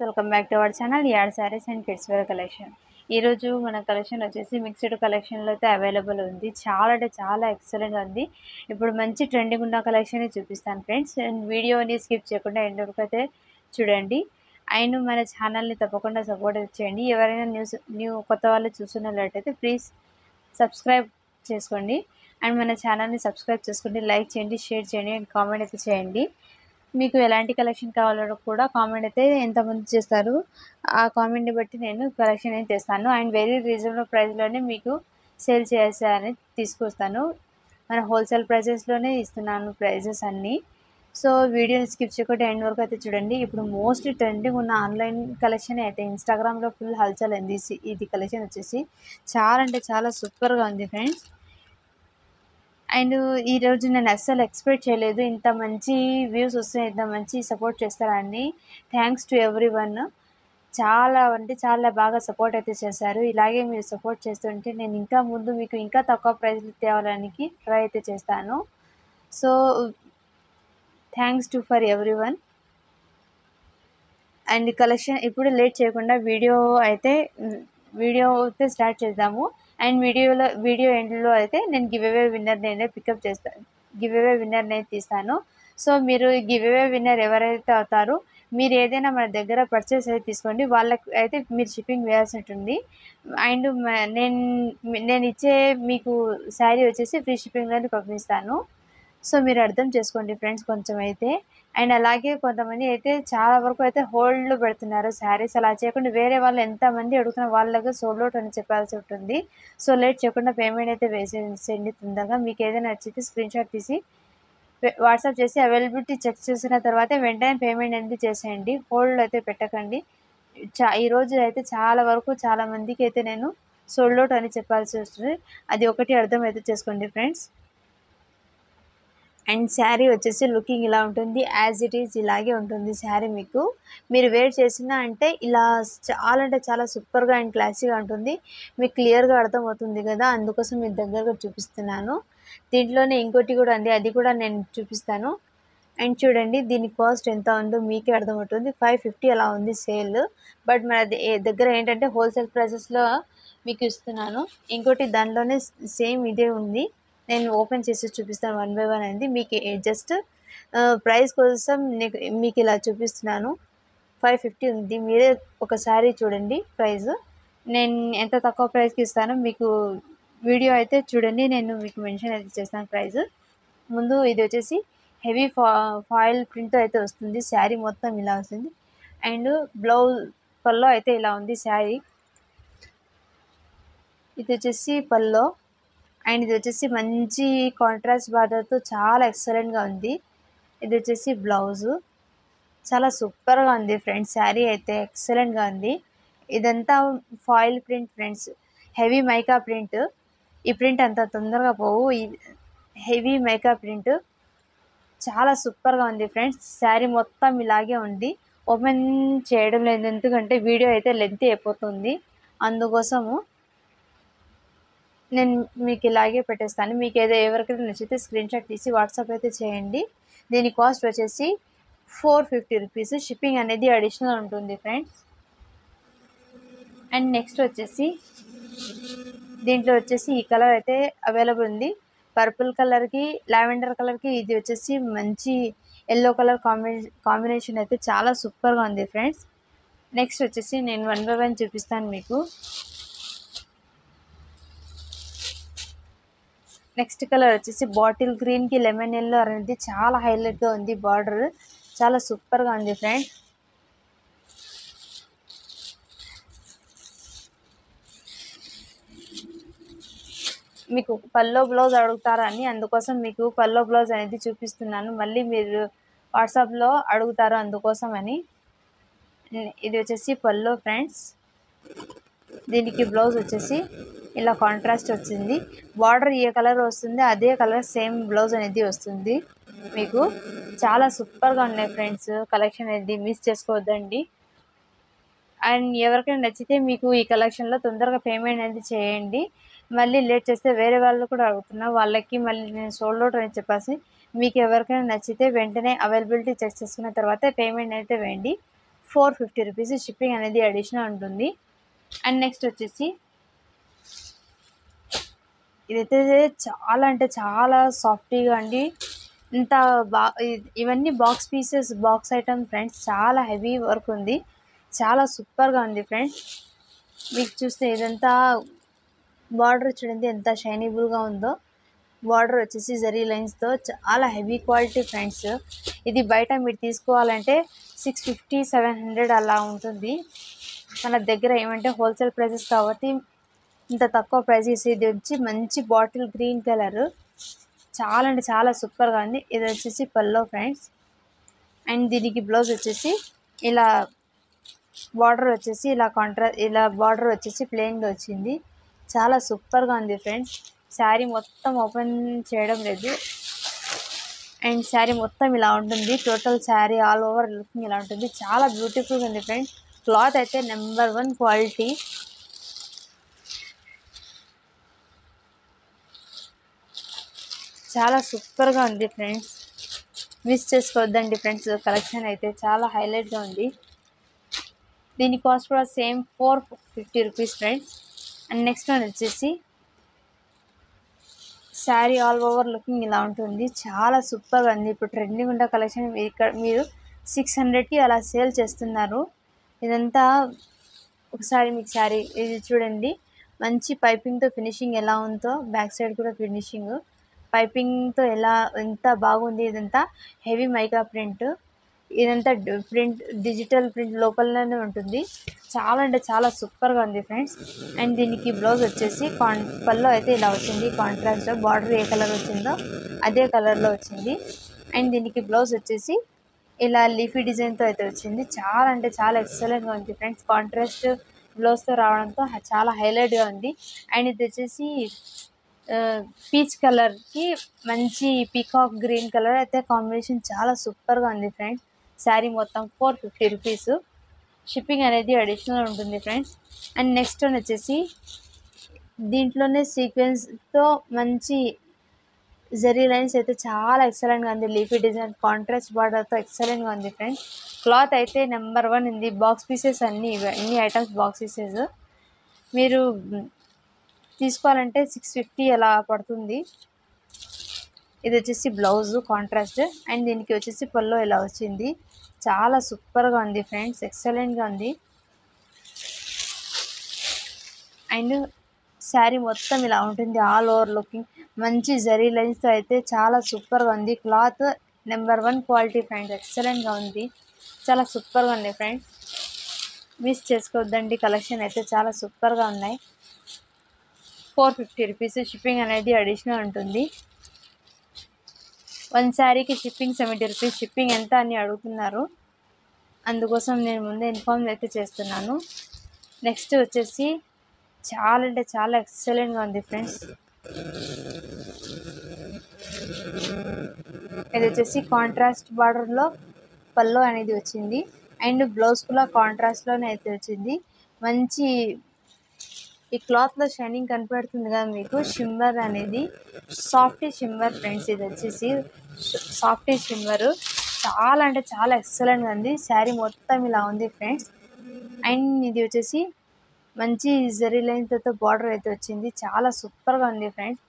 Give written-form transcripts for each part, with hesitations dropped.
Welcome back to our channel add saris and kids wear collection. ఈరోజు మన collection వచ్చేసి mixed కలెక్షన్లో అయితే అవైలబుల్ ఉంది. చాలా అంటే చాలా ఎక్సలెంట్గా ఉంది. ఇప్పుడు మంచి ట్రెండింగ్ ఉన్న కలెక్షన్ చూపిస్తాను ఫ్రెండ్స్. అండ్ వీడియోని స్కిప్ చేయకుండా ఎండ్ వరకు అయితే చూడండి. అండ్ మన ఛానల్ని తప్పకుండా సపోర్ట్ చేయండి. ఎవరైనా న్యూ కొత్త వాళ్ళు చూస్తున్నట్లయితే ప్లీజ్ సబ్స్క్రైబ్ చేసుకోండి. అండ్ మన ఛానల్ని సబ్స్క్రైబ్ చేసుకోండి, లైక్ చేయండి, షేర్ చేయండి అండ్ కామెంట్ అయితే చేయండి. మీకు ఎలాంటి కలెక్షన్ కావాలో కూడా కామెంట్ అయితే ఎంతమంది చేస్తారు, ఆ కామెంట్ని బట్టి నేను కలెక్షన్ అయితే చేస్తాను. అండ్ వెరీ రీజనబుల్ ప్రైస్లోనే మీకు సేల్ చేయాలని తీసుకొస్తాను. మన హోల్సేల్ ప్రైజెస్లోనే ఇస్తున్నాను ప్రైజెస్ అన్నీ. సో వీడియోని స్కిప్ చేయకుండా ఎండ్ వరకు అయితే చూడండి. ఇప్పుడు మోస్ట్ ట్రెండింగ్ ఉన్న ఆన్లైన్ కలెక్షన్ అయితే ఇన్స్టాగ్రామ్లో ఫుల్ హల్చల్ అయింది. ఇది కలెక్షన్ వచ్చేసి చాలా అంటే చాలా సూపర్గా ఉంది ఫ్రెండ్స్. అండ్ ఈరోజు నేను అస్సలు ఎక్స్పెక్ట్ చేయలేదు ఇంత మంచి వ్యూస్ వస్తాయి, ఇంత మంచి సపోర్ట్ చేస్తారని. Thanks to every one. చాలా అంటే చాలా బాగా సపోర్ట్ అయితే చేశారు. ఇలాగే మీరు సపోర్ట్ చేస్తుంటే నేను ఇంకా ముందు మీకు ఇంకా తక్కువ ప్రైస్లు తేవడానికి ట్రై అయితే చేస్తాను. So thanks to for every one. And collection ఇప్పుడు లేట్ చేయకుండా వీడియో అయితే స్టార్ట్ చేద్దాము. అండ్ వీడియో ఎండ్లో అయితే నేను గివ్ అవే విన్నర్ నేనే పికప్ చేస్తాను, గివ్ అవే విన్నర్ నేను తీస్తాను. సో మీరు గివ్ అవే విన్నర్ ఎవరైతే అవుతారో మీరు ఏదైనా మన దగ్గర పర్చేస్ అయితే తీసుకోండి, వాళ్ళకి అయితే మీరు షిప్పింగ్ వేయాల్సి ఉంటుంది. అండ్ నేను ఇచ్చే మీకు శారీ వచ్చేసి ఫ్రీ షిప్పింగ్లోనే పంపిస్తాను. సో మీరు అర్థం చేసుకోండి ఫ్రెండ్స్ కొంచెం అయితే. అండ్ అలాగే కొంతమంది అయితే చాలా వరకు అయితే హోల్డ్లో పెడుతున్నారు శారీస్. అలా చేయకుండా వేరే వాళ్ళు ఎంతమంది అడుగుతున్న వాళ్ళ దగ్గర సోల్డ్ అవుట్ అని చెప్పాల్సి ఉంటుంది. సో లేట్ చేయకుండా పేమెంట్ అయితే వేసేయండి తొందరగా. మీకు ఏదైనా నచ్చితే స్క్రీన్ షాట్ తీసి వాట్సాప్ చేసి అవైలబిలిటీ చెక్ చేసిన తర్వాత వెంటనే పేమెంట్ అనేది చేసేయండి. హోల్డ్ అయితే పెట్టకండి. ఈరోజు అయితే చాలా వరకు చాలా మందికి అయితే నేను సోల్డ్ అవుట్ అని చెప్పాల్సి వస్తుంది. అది ఒకటి అర్థం అయితే చేసుకోండి ఫ్రెండ్స్. అండ్ శారీ వచ్చేసి లుకింగ్ ఇలా ఉంటుంది, యాజ్ ఇట్ ఈజ్ ఇలాగే ఉంటుంది శారీ. మీరు వేర్ చేసిన అంటే ఇలా చాలా అంటే చాలా సూపర్గా అండ్ క్లాసీగా ఉంటుంది. మీకు క్లియర్గా అర్థమవుతుంది కదా, అందుకోసం మీ దగ్గరగా చూపిస్తున్నాను. దీంట్లోనే ఇంకోటి కూడా ఉంది, అది కూడా నేను చూపిస్తాను. అండ్ చూడండి దీని కాస్ట్ ఎంత ఉందో మీకే అర్థమవుతుంది. 550 అలా ఉంది సేల్. బట్ మన దగ్గర ఏంటంటే హోల్సేల్ ప్రైసెస్లో మీకు ఇస్తున్నాను. ఇంకోటి దానిలోనే సేమ్ ఇదే ఉంది, నేను ఓపెన్ చేసి చూపిస్తాను 1 by 1 అనేది. మీకు జస్ట్ ప్రైస్ కోసం మీకు ఇలా చూపిస్తున్నాను. 550 ఉంది, మీరే ఒకసారి చూడండి ప్రైస్. నేను ఎంత తక్కువ ప్రైస్కి ఇస్తానో మీకు వీడియో అయితే చూడండి, నేను మీకు మెన్షన్ అయితే చేస్తాను ప్రైస్. ముందు ఇది వచ్చేసి హెవీ ఫాయిల్ ప్రింట్ అయితే వస్తుంది, శారీ మొత్తం ఇలా వస్తుంది. అండ్ బ్లౌజ్ పల్లో అయితే ఇలా ఉంది శారీ. ఇది వచ్చేసి పల్లో. అండ్ ఇది వచ్చేసి మంచి కాంట్రాస్ట్ బార్డర్తో చాలా ఎక్సలెంట్గా ఉంది. ఇది వచ్చేసి బ్లౌజు, చాలా సూపర్గా ఉంది ఫ్రెండ్స్. శారీ అయితే ఎక్సలెంట్గా ఉంది. ఇదంతా foil print friends, heavy mica print. ఈ ప్రింట్ అంత తొందరగా పోవు, హెవీ మైకా ప్రింట్ చాలా సూపర్గా ఉంది ఫ్రెండ్స్. శారీ మొత్తం ఇలాగే ఉంది. ఓపెన్ చేయడం లేదు ఎందుకంటే వీడియో అయితే లెంత్ అయిపోతుంది, అందుకోసము నేను మీకు ఇలాగే పెట్టేస్తాను. మీకు ఎవరికైనా నచ్చితే స్క్రీన్ షాట్ తీసి వాట్సాప్ అయితే చేయండి. దీని కాస్ట్ వచ్చేసి 450 రూపీస్. షిప్పింగ్ అనేది అడిషనల్ ఉంటుంది ఫ్రెండ్స్. అండ్ నెక్స్ట్ వచ్చేసి దీంట్లో వచ్చేసి ఈ కలర్ అయితే అవైలబుల్ ఉంది, పర్పుల్ కలర్కి లావెండర్ కలర్కి. ఇది వచ్చేసి మంచి ఎల్లో కలర్ కాంబినేషన్ అయితే చాలా సూపర్గా ఉంది ఫ్రెండ్స్. నెక్స్ట్ వచ్చేసి నేను 1 by 1 చూపిస్తాను మీకు. నెక్స్ట్ కలర్ వచ్చేసి బాటిల్ గ్రీన్కి లెమన్ ఎల్లో అనేది చాలా హైలైట్గా ఉంది. బార్డర్ చాలా సూపర్గా ఉంది ఫ్రెండ్స్. మీకు పల్లో బ్లౌజ్ అడుగుతారని అందుకోసం మీకు పల్లో బ్లౌజ్ అనేది చూపిస్తున్నాను. మళ్ళీ మీరు వాట్సాప్లో అడుగుతారు అందుకోసం అని. ఇది వచ్చేసి పల్లో ఫ్రెండ్స్. దీనికి బ్లౌజ్ వచ్చేసి ఇలా కాంట్రాస్ట్ వచ్చింది. బార్డర్ ఏ కలర్ వస్తుంది అదే కలర్ సేమ్ బ్లౌజ్ అనేది వస్తుంది. మీకు చాలా సూపర్గా ఉన్నాయి ఫ్రెండ్స్. కలెక్షన్ అనేది మిస్ చేసుకోవద్దండి. అండ్ ఎవరికైనా నచ్చితే మీకు ఈ కలెక్షన్లో తొందరగా పేమెంట్ అనేది చేయండి. మళ్ళీ లేట్ చేస్తే వేరే వాళ్ళు కూడా అడుగుతున్నా, వాళ్ళకి మళ్ళీ నేను సోల్డ్ అవుట్ అని చెప్పేసి. మీకు ఎవరికైనా నచ్చితే వెంటనే అవైలబిలిటీ చెక్ చేసుకున్న తర్వాత పేమెంట్ అయితే వేయండి. 450 రూపీస్ షిప్పింగ్ అనేది అడిషనల్ ఉంటుంది. అండ్ నెక్స్ట్ వచ్చేసి ఇదైతే చాలా అంటే చాలా సాఫ్టీగా అండి. ఇంత ఇవన్నీ box pieces, box item friends. చాలా హెవీ వర్క్ ఉంది, చాలా సూపర్గా ఉంది ఫ్రెండ్స్. మీకు చూస్తే ఇదంతా బార్డర్ చూడండి ఎంత షైనబుల్గా ఉందో. బార్డర్ వచ్చేసి జరీ లైన్స్తో చాలా హెవీ క్వాలిటీ ఫ్రెండ్స్. ఇది బయట మీరు తీసుకోవాలంటే 650-700 అలా ఉంటుంది. మన దగ్గర ఏమంటే హోల్సేల్ ప్రైసెస్ కాబట్టి ఇంత తక్కువ ప్రైసెస్. ఇది వచ్చి మంచి బాటిల్ గ్రీన్ కలర్, చాలా అంటే చాలా సూపర్గా ఉంది. ఇది వచ్చేసి పల్లో ఫ్రెండ్స్. అండ్ దీనికి బ్లౌజ్ వచ్చేసి ఇలా బార్డర్ వచ్చేసి ఇలా బార్డర్ వచ్చేసి ప్లెయిన్గా వచ్చింది. చాలా సూపర్గా ఉంది ఫ్రెండ్స్. శారీ మొత్తం ఓపెన్ చేయడం లేదు. అండ్ శారీ మొత్తం ఇలా ఉంటుంది. Total sari all over looking ఇలా ఉంటుంది. చాలా బ్యూటిఫుల్గా ఉంది ఫ్రెండ్స్. క్లాత్ అయితే నెంబర్ 1 క్వాలిటీ. చాలా సూపర్గా ఉంది ఫ్రెండ్స్. మిస్ చేసుకోవద్దండి ఫ్రెండ్స్. కలెక్షన్ అయితే చాలా హైలైట్గా ఉంది. దీని కాస్ట్ కూడా same 450 rupees friends. And next one వచ్చేసి శారీ ఆల్ ఓవర్ లుకింగ్ ఇలా ఉంటుంది. చాలా సూపర్గా ఉంది. ఇప్పుడు ట్రెండింగ్ ఉన్న కలెక్షన్ ఇక్కడ మీరు 600కి అలా సేల్ చేస్తున్నారు. ఇదంతా ఒకసారి మీకు శారీ ఇది చూడండి. మంచి పైపింగ్తో ఫినిషింగ్ ఎలా ఉందో, బ్యాక్ సైడ్ కూడా ఫినిషింగ్ పైపింగ్తో ఎంత బాగుంది. ఇదంతా హెవీ మైకా ప్రింట్. ఇదంతా ప్రింట్ డిజిటల్ ప్రింట్ లోపలనే ఉంటుంది. చాలా అంటే చాలా సూపర్గా ఉంది ఫ్రెండ్స్. అండ్ దీనికి బ్లౌజ్ వచ్చేసి పల్లో అయితే ఇలా వచ్చింది. కాంట్రాస్ట్ బార్డర్ ఏ కలర్ వచ్చిందో అదే కలర్లో వచ్చింది. అండ్ దీనికి బ్లౌజ్ వచ్చేసి ఇలా లీఫీ డిజైన్తో అయితే వచ్చింది. చాలా అంటే చాలా ఎక్సలెంట్గా ఉంది ఫ్రెండ్స్. కాంట్రాస్ట్ బ్లౌజ్తో రావడంతో చాలా హైలైట్గా ఉంది. అండ్ ఇది వచ్చేసి పీచ్ కలర్కి మంచి పీకాక్ గ్రీన్ కలర్ అయితే కాంబినేషన్ చాలా సూపర్గా ఉంది ఫ్రెండ్స్. శారీ మొత్తం 450 రూపీస్. షిప్పింగ్ అనేది అడిషనల్ ఉంటుంది ఫ్రెండ్స్. అండ్ నెక్స్ట్ వన్ వచ్చేసి దీంట్లోనే సీక్వెన్స్తో మంచి జరీ లైన్స్ అయితే చాలా ఎక్సలెంట్గా ఉంది. లీఫీ డిజైన్ కాంట్రాస్ట్ బార్డర్తో ఎక్సలెంట్గా ఉంది ఫ్రెండ్స్. క్లాత్ అయితే నెంబర్ 1 ఉంది. బాక్స్ పీసెస్ అన్నీ ఐటమ్స్ బాక్స్ పీసెస్. మీరు తీసుకోవాలంటే 650 అలా పడుతుంది. ఇది వచ్చేసి బ్లౌజ్ కాంట్రాస్ట్. అండ్ దీనికి వచ్చేసి పల్లో ఇలా వచ్చింది. చాలా సూపర్గా ఉంది ఫ్రెండ్స్. ఎక్సలెంట్గా ఉంది. అండ్ శారీ మొత్తం ఇలా ఉంటుంది. ఆల్ ఓవర్ లుకింగ్ మంచి జరీ లైన్స్తో అయితే చాలా సూపర్గా ఉంది. Cloth number 1 quality friends. ఎక్సలెంట్గా ఉంది. చాలా సూపర్గా ఉంది ఫ్రెండ్స్. మిస్ చేసుకోవద్దండి. కలెక్షన్ అయితే చాలా సూపర్గా ఉన్నాయి. 450 రూపీస్. షిప్పింగ్ అనేది అడిషనల్ ఉంటుంది. 1 శారీకి షిప్పింగ్ 70 రూపీస్. షిప్పింగ్ ఎంత అని అడుగుతున్నారు, అందుకోసం నేను ముందే ఇన్ఫార్మ్ అయితే చేస్తున్నాను. నెక్స్ట్ వచ్చేసి చాలా అంటే చాలా ఎక్సలెంట్గా ఉంది ఫ్రెండ్స్. ఇది వచ్చేసి కాంట్రాస్ట్ బార్డర్లో పల్లో అనేది వచ్చింది. అండ్ బ్లౌజ్ కూడా కాంట్రాస్ట్లోనే అయితే వచ్చింది. మంచి ఈ క్లాత్లో షైనింగ్ కనపడుతుంది కదా మీకు. షిమ్మర్ అనేది సాఫ్టీ షిమ్మర్ ఫ్రెండ్స్. ఇది వచ్చేసి సాఫ్టీ షిమ్మర్. చాలా అంటే చాలా ఎక్సలెంట్గా ఉంది. శారీ మొత్తం ఇలా ఉంది ఫ్రెండ్స్. అండ్ ఇది వచ్చేసి మంచి జరీ లైన్స్తో బార్డర్ అయితే వచ్చింది. చాలా సూపర్గా ఉంది ఫ్రెండ్స్.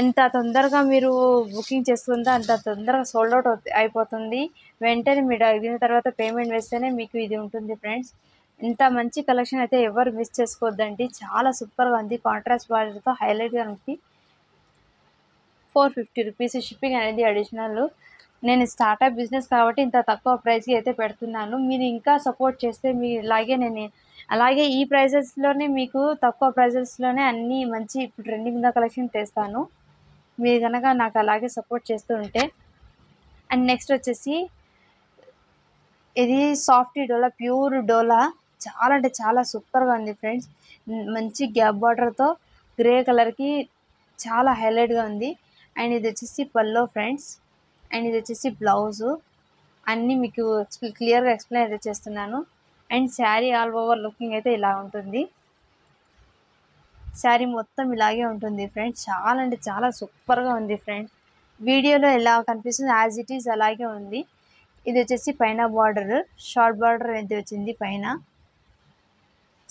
ఎంత తొందరగా మీరు బుకింగ్ చేసుకుంటే అంత తొందరగా సోల్డ్ అవుట్ అయిపోతుంది. వెంటనే మీరు అడిగిన తర్వాత పేమెంట్ వేస్తేనే మీకు ఇది ఉంటుంది ఫ్రెండ్స్. ఇంత మంచి కలెక్షన్ అయితే ఎవరు మిస్ చేసుకోవద్దండి. చాలా సూపర్గా ఉంది. కాంట్రాస్ట్ బార్డర్తో హైలైట్గా ఉంది. 450 రూపీస్. షిప్పింగ్ అనేది అడిషనల్. నేను స్టార్టప్ బిజినెస్ కాబట్టి ఇంత తక్కువ ప్రైస్కి అయితే పెడుతున్నాను. మీరు ఇంకా సపోర్ట్ చేస్తే అలాగే ఈ ప్రైజెస్లోనే మీకు తక్కువ ప్రైజెస్లోనే అన్నీ మంచి ట్రెండింగ్ ఉన్న కలెక్షన్ తెస్తాను, మీరు కనుక నాకు అలాగే సపోర్ట్ చేస్తూ ఉంటే. అండ్ నెక్స్ట్ వచ్చేసి ఇది సాఫ్ట్ డోలా, ప్యూర్ డోలా. చాలా అంటే చాలా సూపర్గా ఉంది ఫ్రెండ్స్. మంచి గ్యాప్ బార్డర్తో గ్రే కలర్కి చాలా హైలైట్గా ఉంది. అండ్ ఇది వచ్చేసి పల్లో ఫ్రెండ్స్. అండ్ ఇది వచ్చేసి బ్లౌజు. అన్నీ మీకు క్లియర్గా ఎక్స్ప్లెయిన్ అయితే చేస్తున్నాను. And sari all over looking అయితే ఇలా ఉంటుంది. శారీ మొత్తం ఇలాగే ఉంటుంది ఫ్రెండ్స్. చాలా అంటే చాలా సూపర్గా ఉంది ఫ్రెండ్స్. వీడియోలో ఎలా కనిపిస్తుంది యాజ్ ఇట్ ఈజ్ అలాగే ఉంది. ఇది వచ్చేసి పైన బార్డర్ షార్ట్ బార్డర్ అయితే వచ్చింది పైన,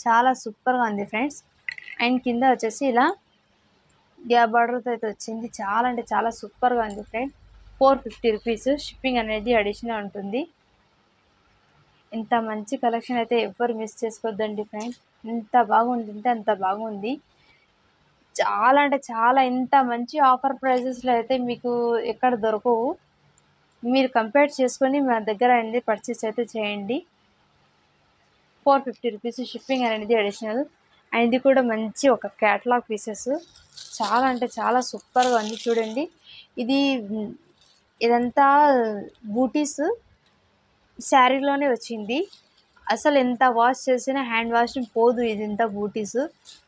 చాలా సూపర్గా ఉంది ఫ్రెండ్స్. అండ్ కింద వచ్చేసి ఇలా గ్యాప్ బార్డర్తో అయితే వచ్చింది, చాలా అంటే చాలా సూపర్గా ఉంది ఫ్రెండ్స్. 450 రూపీస్, షిప్పింగ్ అనేది అడిషనల్ ఉంటుంది. ఇంత మంచి కలెక్షన్ అయితే ఎవ్వరు మిస్ చేసుకోవద్దండి ఫ్రెండ్స్. ఎంత బాగుంది అంటే అంత బాగుంది, చాలా అంటే చాలా. ఇంత మంచి ఆఫర్ ప్రైజెస్లో అయితే మీకు ఎక్కడ దొరకవు. మీరు కంపేర్ చేసుకొని మా దగ్గర అనేది పర్చేస్ అయితే చేయండి. 450 రూపీస్, షిప్పింగ్ అనేది అడిషనల్. అండ్ ఇది కూడా మంచి ఒక క్యాటలాగ్ పీసెస్, చాలా అంటే చాలా సూపర్గా ఉంది చూడండి. ఇదంతా బూటీస్ శారీలోనే వచ్చింది. అసలు ఎంత వాష్ చేసినా హ్యాండ్ వాష్ పోదు, ఇదంతా బూటీస్.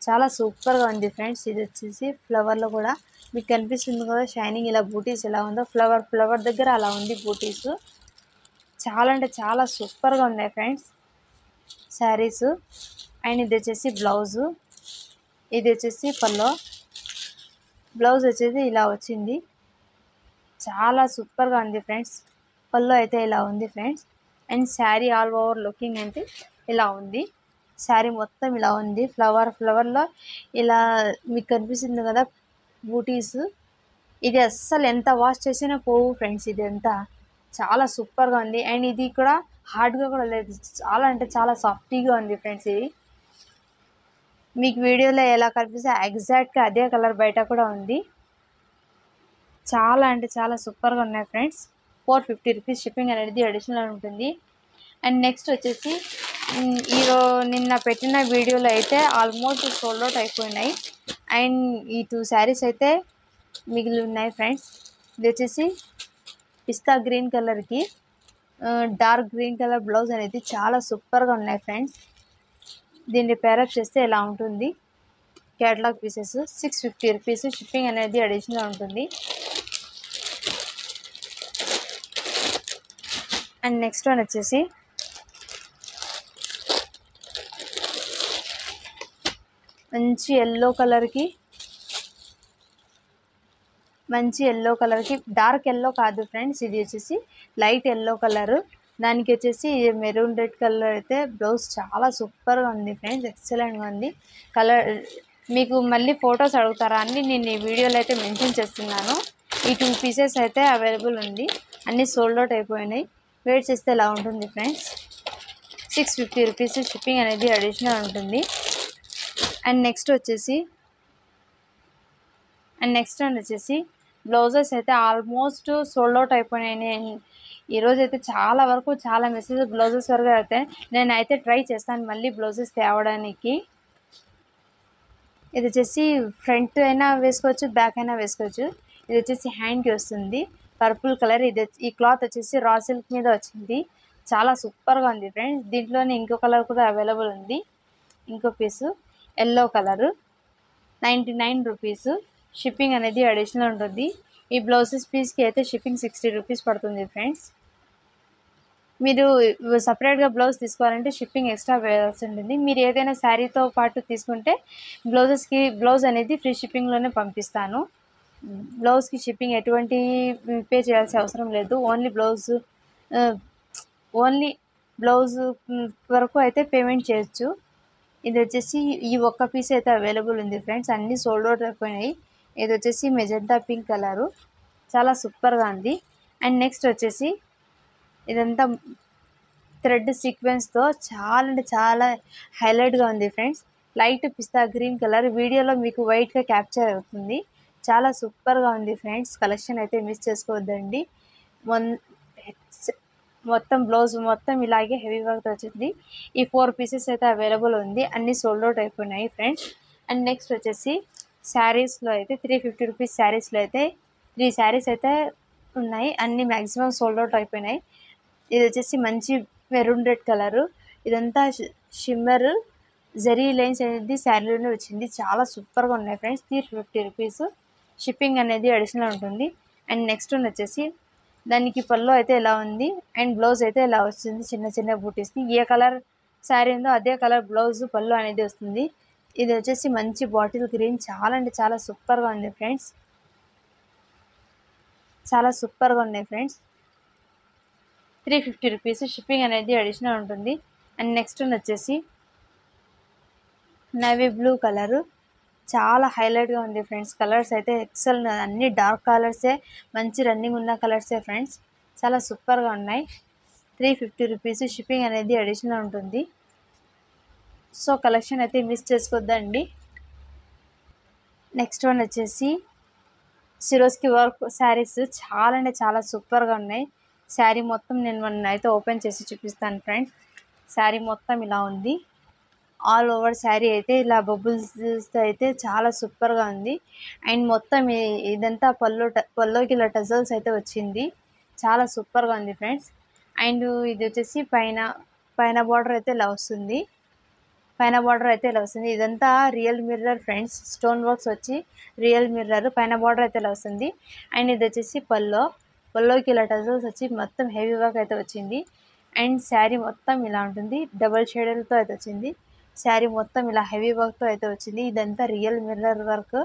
చాలా సూపర్గా ఉంది ఫ్రెండ్స్. ఇది వచ్చేసి ఫ్లవర్లో కూడా మీకు కనిపిస్తుంది కదా షైనింగ్, ఇలా బూటీస్ ఎలా ఉందో ఫ్లవర్ దగ్గర అలా ఉంది బూటీస్. చాలా అంటే చాలా సూపర్గా ఉన్నాయి ఫ్రెండ్స్ శారీస్. అండ్ ఇది వచ్చేసి బ్లౌజు, ఇది వచ్చేసి పల్లో. బ్లౌజ్ వచ్చేసి ఇలా వచ్చింది, చాలా సూపర్గా ఉంది ఫ్రెండ్స్. పల్లో అయితే ఇలా ఉంది friends. And sari all over looking అంటే ఇలా ఉంది. శారీ మొత్తం ఇలా ఉంది, ఫ్లవర్లో ఇలా మీకు కనిపిస్తుంది కదా బూటీస్. ఇది అస్సలు ఎంత వాష్ చేసినా పోవు ఫ్రెండ్స్, ఇది అంతా చాలా సూపర్గా ఉంది. అండ్ ఇది కూడా హార్డ్గా కూడా లేదు, చాలా అంటే చాలా సాఫ్టీగా ఉంది ఫ్రెండ్స్. ఇది మీకు వీడియోలో ఎలా కనిపిస్తే ఎగ్జాక్ట్గా అదే కలర్ బయట కూడా ఉంది. చాలా అంటే చాలా సూపర్గా ఉన్నాయి ఫ్రెండ్స్. 450 రూపీస్, షిప్పింగ్ అనేది అడిషనల్ ఉంటుంది. అండ్ నెక్స్ట్ వచ్చేసి నిన్న పెట్టిన వీడియోలో అయితే ఆల్మోస్ట్ సోల్డ్ అవుట్ అయిపోయినాయి. అండ్ ఈ 2 శారీస్ అయితే మిగిలి ఉన్నాయి ఫ్రెండ్స్. ఇది వచ్చేసి పిస్తా గ్రీన్ కలర్కి డార్క్ గ్రీన్ కలర్ బ్లౌజ్ అనేది చాలా సూపర్గా ఉన్నాయి ఫ్రెండ్స్. దీన్ని పేరప్ చేస్తే ఇలా ఉంటుంది. క్యాటలాగ్ పీసెస్ 650 రూపీస్, షిప్పింగ్ అనేది అడిషనల్ ఉంటుంది. అండ్ నెక్స్ట్ వన్ వచ్చేసి మంచి ఎల్లో కలర్కి డార్క్ ఎల్లో కాదు ఫ్రెండ్స్, ఇది వచ్చేసి లైట్ ఎల్లో కలరు. దానికి వచ్చేసి మెరూన్ రెడ్ కలర్ అయితే బ్లౌజ్ చాలా సూపర్గా ఉంది ఫ్రెండ్స్, ఎక్సలెంట్గా ఉంది కలర్. మీకు మళ్ళీ ఫొటోస్ అడుగుతారా అని నేను ఈ వీడియోలో అయితే మెన్షన్ చేస్తున్నాను. ఈ 2 పీసెస్ అయితే అవైలబుల్ ఉంది, అన్నీ సోల్డ్ అవుట్ అయిపోయినాయి. వెయిట్ చేస్తే ఇలా ఉంటుంది ఫ్రెండ్స్. 650 రూపీస్, షిప్పింగ్ అనేది అడిషనల్ ఉంటుంది. అండ్ నెక్స్ట్ వన్ వచ్చేసి బ్లౌజెస్ అయితే ఆల్మోస్ట్ సోల్డ్ అవుట్ అయిపోయినాయి. ఈరోజు అయితే చాలా వరకు చాలా మెసేజెస్ బ్లౌజెస్ వరకు అయితే నేనైతే ట్రై చేస్తాను మళ్ళీ బ్లౌజెస్ తేవడానికి. ఇది వచ్చేసి ఫ్రంట్ అయినా వేసుకోవచ్చు, బ్యాక్ అయినా వేసుకోవచ్చు. ఇది వచ్చేసి హ్యాండ్కి వస్తుంది, పర్పుల్ కలర్. ఈ క్లాత్ వచ్చేసి రా సిల్క్ మీద వచ్చింది, చాలా సూపర్గా ఉంది ఫ్రెండ్స్. దీంట్లోనే ఇంకో కలర్ కూడా అవైలబుల్ ఉంది, ఇంకో పీసు ఎల్లో కలరు. 99 రూపీస్, షిప్పింగ్ అనేది అడిషనల్ ఉంటుంది. ఈ బ్లౌజెస్ పీస్కి అయితే షిప్పింగ్ 60 రూపీస్ పడుతుంది ఫ్రెండ్స్. మీరు సపరేట్గా బ్లౌజ్ తీసుకోవాలంటే షిప్పింగ్ ఎక్స్ట్రా వేయాల్సి ఉంటుంది. మీరు ఏదైనా శారీతో పాటు తీసుకుంటే బ్లౌజ్ అనేది ఫ్రీ షిప్పింగ్లోనే పంపిస్తాను. బ్లౌజ్కి షిప్పింగ్ ఎటువంటి పే చేయాల్సిన అవసరం లేదు, ఓన్లీ బ్లౌజ్ వరకు అయితే పేమెంట్ చేయొచ్చు. ఇది వచ్చేసి ఈ ఒక్క పీస్ అయితే అవైలబుల్ ఉంది ఫ్రెండ్స్, అన్నీ సోల్డ్ అవుట్ అయిపోయినాయి. ఇది వచ్చేసి మెజెంటా పింక్ కలరు, చాలా సూపర్గా ఉంది. అండ్ నెక్స్ట్ వచ్చేసి ఇదంతా థ్రెడ్ సీక్వెన్స్తో చాలా అంటే చాలా హైలైట్గా ఉంది ఫ్రెండ్స్. లైట్ పిస్తా గ్రీన్ కలర్, వీడియోలో మీకు వైట్గా క్యాప్చర్ అవుతుంది, చాలా సూపర్గా ఉంది ఫ్రెండ్స్. కలెక్షన్ అయితే మిస్ చేసుకోవద్దండి. మొత్తం బ్లౌజ్ మొత్తం ఇలాగే హెవీ వర్క్ వచ్చింది. ఈ 4 పీసెస్ అయితే అవైలబుల్ ఉంది, అన్నీ సోల్డ్ అవుట్ అయిపోయినాయి ఫ్రెండ్స్. అండ్ నెక్స్ట్ వచ్చేసి శారీస్లో అయితే 350 రూపీస్ శారీస్లో అయితే 3 శారీస్ అయితే ఉన్నాయి, అన్నీ మ్యాక్సిమం సోల్డ్ అవుట్ అయిపోయినాయి. ఇది వచ్చేసి మంచి మెరూన్ రెడ్ కలరు, ఇదంతా షిమ్మర్ జరీ లైన్స్ అనేది శారీలోనే వచ్చింది, చాలా సూపర్గా ఉన్నాయి ఫ్రెండ్స్. 350 రూపీస్, షిప్పింగ్ అనేది అడిషనల్ ఉంటుంది. అండ్ నెక్స్ట్ వన్ వచ్చేసి దానికి పళ్ళు అయితే ఎలా ఉంది, అండ్ బ్లౌజ్ అయితే ఎలా వస్తుంది, చిన్న చిన్న బూటీస్కి ఏ కలర్ శారీ ఉందో అదే కలర్ బ్లౌజ్ పళ్ళు అనేది వస్తుంది. ఇది వచ్చేసి మంచి బాటిల్ గ్రీన్, చాలా అంటే చాలా సూపర్గా ఉంది ఫ్రెండ్స్, చాలా సూపర్గా ఉన్నాయి ఫ్రెండ్స్. 350 రూపీస్. షిప్పింగ్ అనేది అడిషనల్ ఉంటుంది. అండ్ నెక్స్ట్ వచ్చేసి నేవీ బ్లూ కలరు, చాలా హైలైట్గా ఉంది ఫ్రెండ్స్. కలర్స్ అయితే ఎక్సలెంట్, అన్ని డార్క్ కలర్సే, మంచి రన్నింగ్ ఉన్న కలర్సే ఫ్రెండ్స్. చాలా సూపర్గా ఉన్నాయి. 350 రూపీస్. షిప్పింగ్ అనేది అడిషనల్ ఉంటుంది. సో కలెక్షన్ అయితే మిస్ చేసుకోవద్దండి. నెక్స్ట్ వన్ వచ్చేసి సిరోస్కి వర్క్ శారీస్, చాలా అంటే చాలా సూపర్గా ఉన్నాయి. శారీ మొత్తం నేను మొన్న అయితే ఓపెన్ చేసి చూపిస్తాను ఫ్రెండ్స్. శారీ మొత్తం ఇలా ఉంది. ఆల్ ఓవర్ శారీ అయితే ఇలా బబుల్స్తో అయితే చాలా సూపర్గా ఉంది. అండ్ మొత్తం ఇదంతా పల్లోకి ఇలా టజల్స్ అయితే వచ్చింది. చాలా సూపర్గా ఉంది ఫ్రెండ్స్. అండ్ ఇది వచ్చేసి పైన బార్డర్ అయితే ఇలా వస్తుంది. ఇదంతా real mirror friends. Stone works వచ్చి రియల్ మిర్రర్. పైన బార్డర్ అయితే ఇలా వస్తుంది. అండ్ ఇది వచ్చేసి పల్లోకి ఇలా టజల్స్ వచ్చి మొత్తం హెవీ వర్క్ అయితే వచ్చింది. అండ్ శారీ మొత్తం ఇలా ఉంటుంది. డబల్ షేడర్తో అయితే వచ్చింది. శారీ మొత్తం ఇలా హెవీ వర్క్తో అయితే వచ్చింది. ఇదంతా real mirror work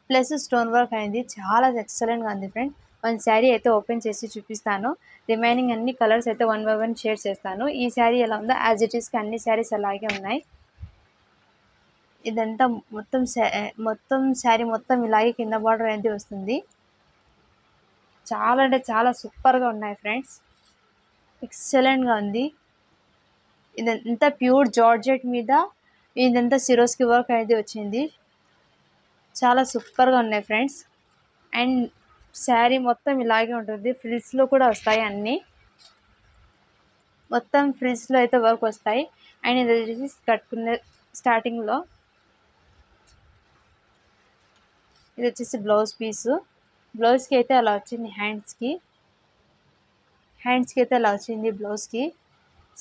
plus stone work అనేది చాలా ఎక్సలెంట్గా ఉంది ఫ్రెండ్స్. వన్ శారీ అయితే ఓపెన్ చేసి చూపిస్తాను. రిమైనింగ్ అన్ని కలర్స్ అయితే 1 by 1 షేర్ చేస్తాను. ఈ శారీ ఎలా ఉందో యాజ్ ఇట్ ఈస్కి అన్ని శారీస్ అలాగే ఉన్నాయి. ఇదంతా మొత్తం శారీ మొత్తం ఇలాగే కింద బార్డర్ అనేది వస్తుంది. చాలా అంటే చాలా సూపర్గా ఉన్నాయి ఫ్రెండ్స్. ఎక్సలెంట్గా ఉంది. ఇదంతా ప్యూర్ జార్జెట్ మీద ఇదంతా సిరోస్కి వర్క్ అనేది వచ్చింది. చాలా సూపర్గా ఉన్నాయి ఫ్రెండ్స్. అండ్ శారీ మొత్తం ఇలాగే ఉంటుంది. ఫ్రిల్స్లో కూడా వస్తాయి అన్నీ. మొత్తం ఫ్రిల్స్లో అయితే వర్క్ వస్తాయి. అండ్ ఇది వచ్చేసి కట్టుకునే స్టార్టింగ్లో ఇది వచ్చేసి బ్లౌజ్ పీసు. బ్లౌజ్కి అయితే అలా వచ్చింది. హ్యాండ్స్కి అయితే అలా వచ్చింది బ్లౌజ్కి.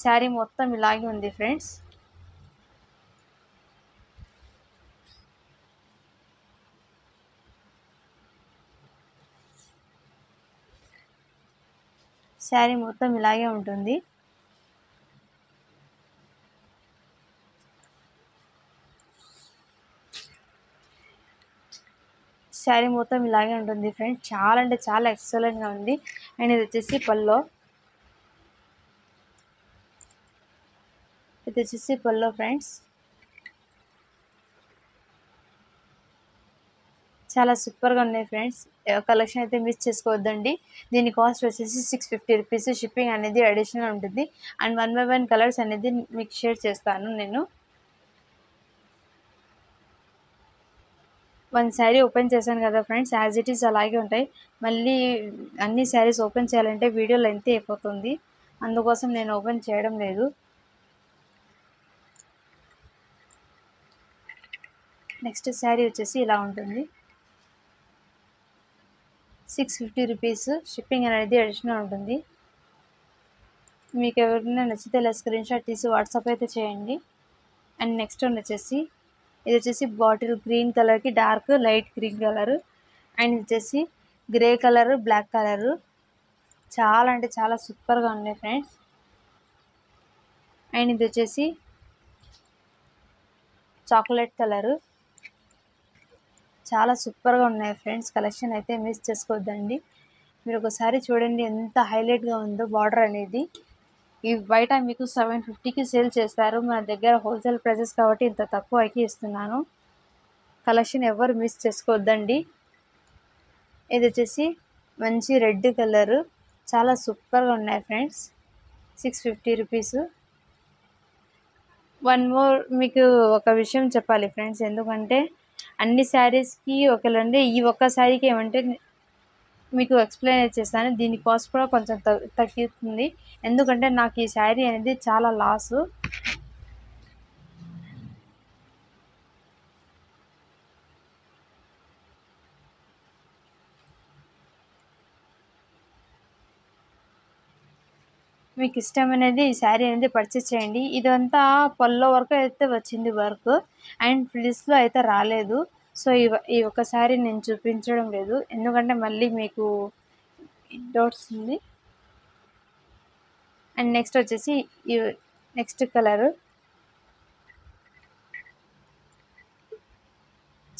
శారీ మొత్తం ఇలాగే ఉంది ఫ్రెండ్స్. శారీ మొత్తం ఇలాగే ఉంటుంది. శారీ మొత్తం ఇలాగే ఉంటుంది ఫ్రెండ్స్. చాలా అంటే చాలా ఎక్సలెంట్గా ఉంది. అండ్ ఇది వచ్చేసి పల్లో ఫ్రెండ్స్. చాలా సూపర్గా ఉన్నాయి ఫ్రెండ్స్. కలెక్షన్ అయితే మిస్ చేసుకోవద్దండి. దీని కాస్ట్ వచ్చేసి 650 రూపీస్. షిప్పింగ్ అనేది అడిషనల్ ఉంటుంది. అండ్ 1 by 1 కలర్స్ అనేది మీకు షేర్ చేస్తాను నేను. వన్ శారీ ఓపెన్ చేశాను కదా ఫ్రెండ్స్, యాజ్ ఇట్ ఈస్ అలాగే ఉంటాయి. మళ్ళీ అన్ని శారీస్ ఓపెన్ చేయాలంటే వీడియో లెంత్ అయిపోతుంది. అందుకోసం నేను ఓపెన్ చేయడం లేదు. నెక్స్ట్ శారీ వచ్చేసి ఇలా ఉంటుంది. 650 రూపీస్. షిప్పింగ్ అనేది అడిషనల్ ఉంటుంది. మీకు ఎవరైనా నచ్చితే ఇలా స్క్రీన్ షాట్ తీసి వాట్సాప్ అయితే చేయండి. అండ్ నెక్స్ట్ వన్ వచ్చేసి ఇది వచ్చేసి బాటిల్ గ్రీన్ కలర్కి dark light green colour. And ఇది వచ్చేసి గ్రే కలర్ బ్లాక్ కలర్. చాలా అంటే చాలా సూపర్గా ఉన్నాయి ఫ్రెండ్స్. అండ్ ఇది వచ్చేసి చాక్లెట్ కలరు. చాలా సూపర్గా ఉన్నాయి ఫ్రెండ్స్. కలెక్షన్ అయితే మిస్ చేసుకోవద్దండి. మీరు ఒకసారి చూడండి ఎంత హైలైట్గా ఉందో బార్డర్ అనేది. ఈ బయట మీకు 750కి సేల్ చేస్తారు. మన దగ్గర హోల్సేల్ ప్రైసెస్ కాబట్టి ఇంత తక్కువకి ఇస్తున్నాను. కలెక్షన్ ఎవరు మిస్ చేసుకోవద్దండి. ఇది వచ్చేసి మంచి రెడ్ కలరు. చాలా సూపర్గా ఉన్నాయి ఫ్రెండ్స్. 650 రూపీస్. వన్ మోర్ మీకు ఒక విషయం చెప్పాలి ఫ్రెండ్స్. ఎందుకంటే అన్ని శారీస్కి ఒకలాంటి ఈ ఒక్క శారీకి ఏమంటే మీకు ఎక్స్ప్లెయిన్ చేస్తాను. దీని కాస్ట్ కూడా కొంచెం తగ్గుతుంది. ఎందుకంటే నాకు ఈ శారీ అనేది చాలా లాసు. మీకు ఇష్టమైనది ఈ శారీ అనేది పర్చేస్ చేయండి. ఇదంతా పల్లో వరకు అయితే వచ్చింది వర్క్. అండ్ ఫ్రిల్స్లో అయితే రాలేదు. సో ఈ ఒక్క శారీ నేను చూపించడం లేదు, ఎందుకంటే మళ్ళీ మీకు డౌట్స్ ఉంది. అండ్ నెక్స్ట్ వచ్చేసి ఈ నెక్స్ట్ కలరు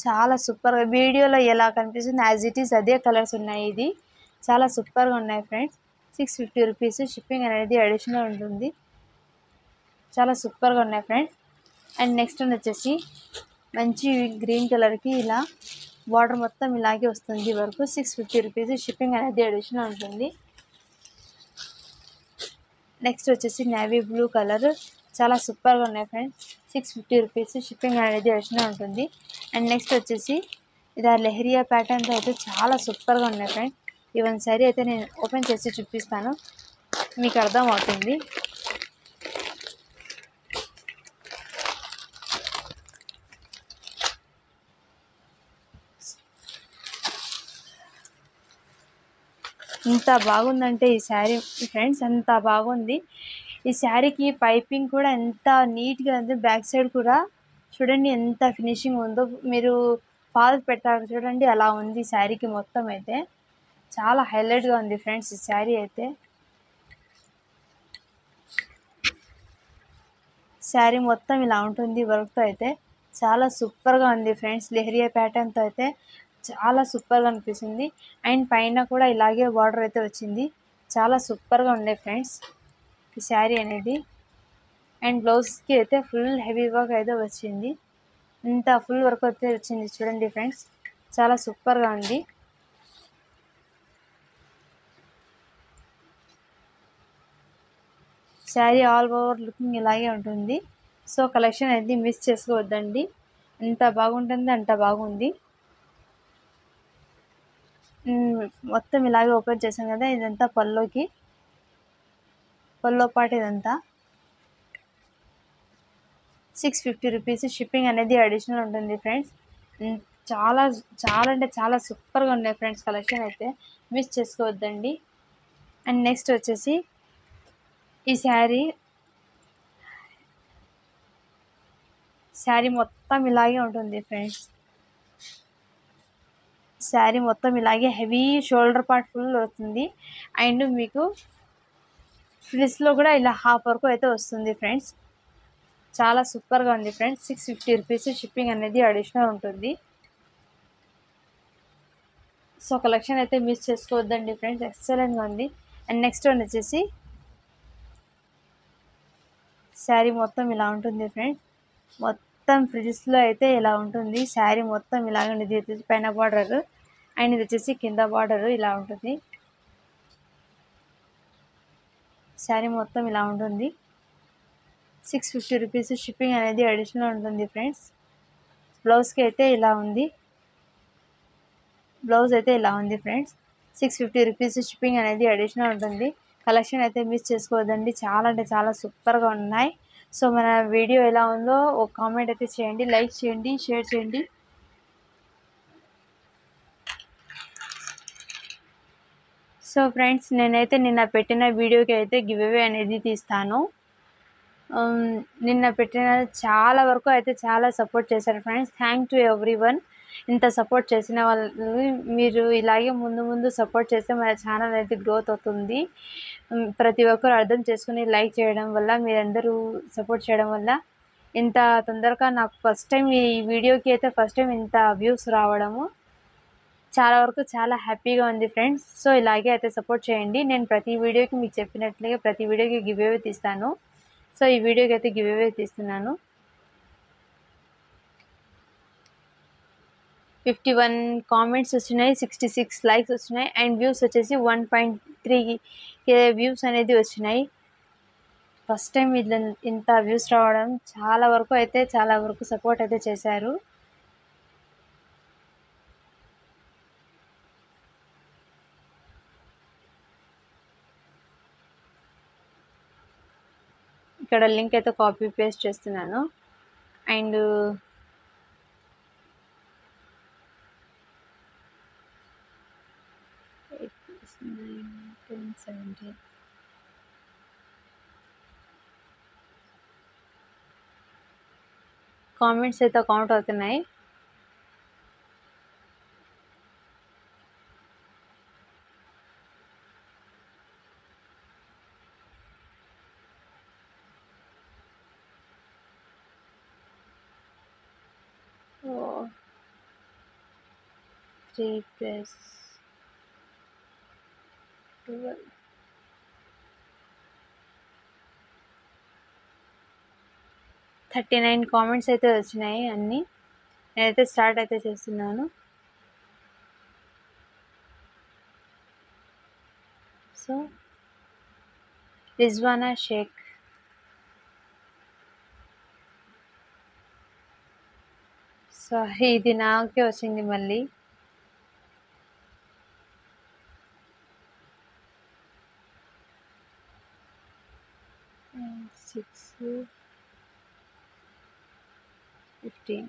చాలా సూపర్గా, వీడియోలో ఎలా కనిపిస్తుంది యాజ్ ఇట్ ఈస్ అదే కలర్స్ ఉన్నాయి. ఇది చాలా సూపర్గా ఉన్నాయి ఫ్రెండ్స్. 650 రూపీస్. షిప్పింగ్ అనేది అడిషనల్ ఉంటుంది. చాలా సూపర్గా ఉన్నాయి ఫ్రెండ్స్. అండ్ నెక్స్ట్ వన్ వచ్చేసి మంచి గ్రీన్ కలర్కి ఇలా బార్డర్ మొత్తం ఇలాగే వస్తుంది వరకు. 650 రూపీస్. షిప్పింగ్ అనేది అడిషనల్ ఉంటుంది. నెక్స్ట్ వచ్చేసి నేవీ బ్లూ కలర్, చాలా సూపర్గా ఉన్నాయి ఫ్రెండ్స్. 650 రూపీస్. షిప్పింగ్ అనేది అడిషనల్ ఉంటుంది. అండ్ నెక్స్ట్ వచ్చేసి ఇది లెహరియా ప్యాటర్న్తో అయితే చాలా సూపర్గా ఉన్నాయి ఫ్రెండ్స్. ఈవెన్ సారీ అయితే నేను ఓపెన్ చేసి చూపిస్తాను, మీకు అర్థం అవుతుంది. ఎంత బాగుందంటే ఈ శారీ ఫ్రెండ్స్, ఎంత బాగుంది. ఈ శారీకి పైపింగ్ కూడా ఎంత నీట్గా ఉంది. బ్యాక్ సైడ్ కూడా చూడండి ఎంత ఫినిషింగ్ ఉందో. మీరు ఫాల్స్ పెడతారు చూడండి, అలా ఉంది శారీకి మొత్తం అయితే. చాలా హైలైట్గా ఉంది ఫ్రెండ్స్ ఈ శారీ అయితే. శారీ మొత్తం ఇలా ఉంటుంది వర్క్తో అయితే. చాలా సూపర్గా ఉంది ఫ్రెండ్స్. లెహరియా ప్యాటర్న్తో అయితే చాలా సూపర్గా అనిపిస్తుంది. అండ్ పైన కూడా ఇలాగే బార్డర్ అయితే వచ్చింది. చాలా సూపర్గా ఉండే ఫ్రెండ్స్ ఈ శారీ అనేది. అండ్ బ్లౌజ్కి అయితే ఫుల్ హెవీ వర్క్ అయితే వచ్చింది. ఇంత ఫుల్ వర్క్ అయితే వచ్చింది చూడండి ఫ్రెండ్స్, చాలా సూపర్గా ఉంది. శారీ ఆల్ ఓవర్ లుకింగ్ ఇలాగే ఉంటుంది. సో కలెక్షన్ అనేది మిస్ చేసుకోవద్దండి, ఎంత బాగుంటుంది అంత బాగుంది. మొత్తం ఇలాగే ఓపెన్ చేసాం కదా, ఇదంతా పల్లో పాటు ఇదంతా 650 రూపీస్. షిప్పింగ్ అనేది అడిషనల్ ఉంటుంది ఫ్రెండ్స్. చాలా చాలా అంటే చాలా సూపర్గా ఉన్నాయి ఫ్రెండ్స్. కలెక్షన్ అయితే మిస్ చేసుకోవద్దండి. అండ్ నెక్స్ట్ వచ్చేసి ఈ శారీ మొత్తం ఇలాగే ఉంటుంది ఫ్రెండ్స్. శారీ మొత్తం ఇలాగే హెవీ షోల్డర్ పార్ట్ ఫుల్ వస్తుంది. అండ్ మీకు ఫ్రిల్స్లో కూడా ఇలా హాఫ్ వరకు అయితే వస్తుంది ఫ్రెండ్స్. చాలా సూపర్గా ఉంది ఫ్రెండ్స్. 650 రూపీస్. షిప్పింగ్ అనేది అడిషనల్ ఉంటుంది. సో కలెక్షన్ అయితే మిస్ చేసుకోవద్దండి ఫ్రెండ్స్, ఎక్సలెంట్గా ఉంది. అండ్ నెక్స్ట్ వన్ వచ్చేసి శారీ మొత్తం ఇలా ఉంటుంది ఫ్రెండ్స్. మొత్తం ఫ్రిల్స్లో అయితే ఇలా ఉంటుంది. శారీ మొత్తం ఇలాగే ఉంది. ఇది వచ్చేసి పైన బార్డర్ అండ్ ఇది వచ్చేసి కింద బార్డర్ ఇలా ఉంటుంది. శారీ మొత్తం ఇలా ఉంటుంది. 650 రూపీస్. షిప్పింగ్ అనేది అడిషనల్ ఉంటుంది ఫ్రెండ్స్. బ్లౌజ్కి అయితే ఇలా ఉంది. బ్లౌజ్ అయితే ఇలా ఉంది ఫ్రెండ్స్. 650 రూపీస్. షిప్పింగ్ అనేది అడిషనల్ ఉంటుంది. కలెక్షన్ అయితే మిస్ చేసుకోవద్దండి, చాలా అంటే చాలా సూపర్గా ఉన్నాయి. సో మన వీడియో ఎలా ఉందో ఒక కామెంట్ అయితే చేయండి, లైక్ చేయండి, షేర్ చేయండి. సో ఫ్రెండ్స్, నేనైతే నిన్న పెట్టిన వీడియోకి అయితే గివ్ అవే అనేది తీస్తాను. నిన్న పెట్టిన చాలా వరకు అయితే చాలా సపోర్ట్ చేశారు ఫ్రెండ్స్. Thank to everyone. ఇంత సపోర్ట్ చేసిన వాళ్ళు మీరు ఇలాగే ముందు ముందు సపోర్ట్ చేస్తే మన ఛానల్ అయితే గ్రోత్ అవుతుంది. ప్రతి ఒక్కరు అర్థం చేసుకుని లైక్ చేయడం వల్ల, మీరందరూ సపోర్ట్ చేయడం వల్ల ఇంత తొందరగా నాకు ఫస్ట్ టైం ఈ వీడియోకి అయితే ఫస్ట్ టైం ఇంత వ్యూస్ రావడము చాలా వరకు చాలా హ్యాపీగా ఉంది ఫ్రెండ్స్. సో ఇలాగే అయితే సపోర్ట్ చేయండి. నేను ప్రతి వీడియోకి మీకు చెప్పినట్లుగా ప్రతి వీడియోకి గివ్ అవే తీస్తాను. సో ఈ వీడియోకి అయితే గివ్ అవే తీస్తున్నాను. 51 కామెంట్స్ వచ్చినాయి, 66 లైక్స్ వచ్చినాయి. అండ్ వ్యూస్ వచ్చేసి 1.3K వ్యూస్ అనేది వచ్చినాయి. ఫస్ట్ టైం ఇంత వ్యూస్ రావడం, చాలా వరకు సపోర్ట్ అయితే చేశారు. ఇక్కడ లింక్ అయితే కాపీ పేస్ట్ చేస్తున్నాను. అండ్ కామెంట్స్ అయితే కౌంట్ అవుతున్నాయి. ఓ 3 + 12 39 కామెంట్స్ అయితే వచ్చినాయి అన్నీ. నేనైతే స్టార్ట్ అయితే చేస్తున్నాను. సో రిజ్వానా షేక్, సారీ ఇది నాకే వచ్చింది మళ్ళీ. సిక్స్ 15.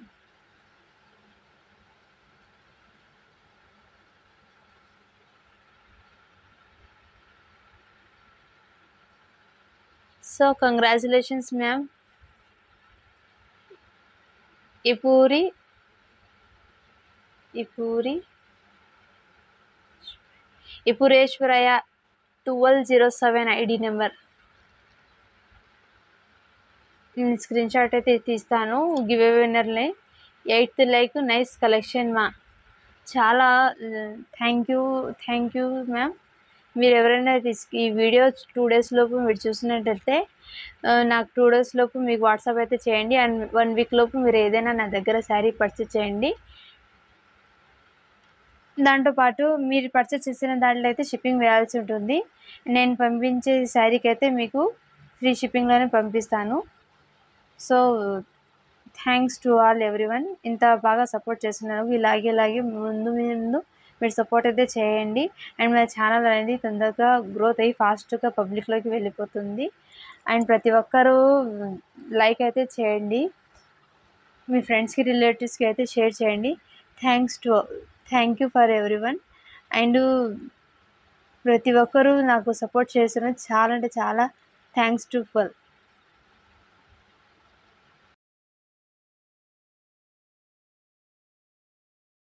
So congratulations ma'am. ఇపూరి ఇపురేశ్వరయ్య 1207 ఐడి నెంబర్. నేను స్క్రీన్ షాట్ అయితే తీస్తాను. గివ్ అవే విన్నర్ని 8th లైక్. నైస్ కలెక్షన్ మా. చాలా థ్యాంక్ యూ మ్యామ్. మీరు ఎవరైనా ఈ వీడియో 2 days లోపు మీరు చూసినట్టయితే నాకు 2 days లోపు మీకు వాట్సాప్ అయితే చేయండి. అండ్ 1 week లోపు మీరు ఏదైనా నా దగ్గర శారీ పర్చేస్ చేయండి. దాంతోపాటు మీరు పర్చేస్ చేసిన దాంట్లో అయితే షిప్పింగ్ వేయాల్సి ఉంటుంది. నేను పంపించే శారీకి అయితే మీకు ఫ్రీ షిప్పింగ్లోనే పంపిస్తాను. So thanks to all everyone. ఇంత బాగా సపోర్ట్ చేస్తున్నారు. ఇలాగే ముందు మీరు సపోర్ట్ అయితే చేయండి. అండ్ మన ఛానల్ అనేది తొందరగా గ్రోత్ అయ్యి ఫాస్ట్గా పబ్లిక్లోకి వెళ్ళిపోతుంది. అండ్ ప్రతి ఒక్కరూ లైక్ అయితే చేయండి. మీ ఫ్రెండ్స్కి రిలేటివ్స్కి అయితే షేర్ చేయండి. Thank you for everyone. And ప్రతి ఒక్కరూ నాకు సపోర్ట్ చేస్తున్నారు. చాలా అంటే చాలా థ్యాంక్స్ టు ఫర్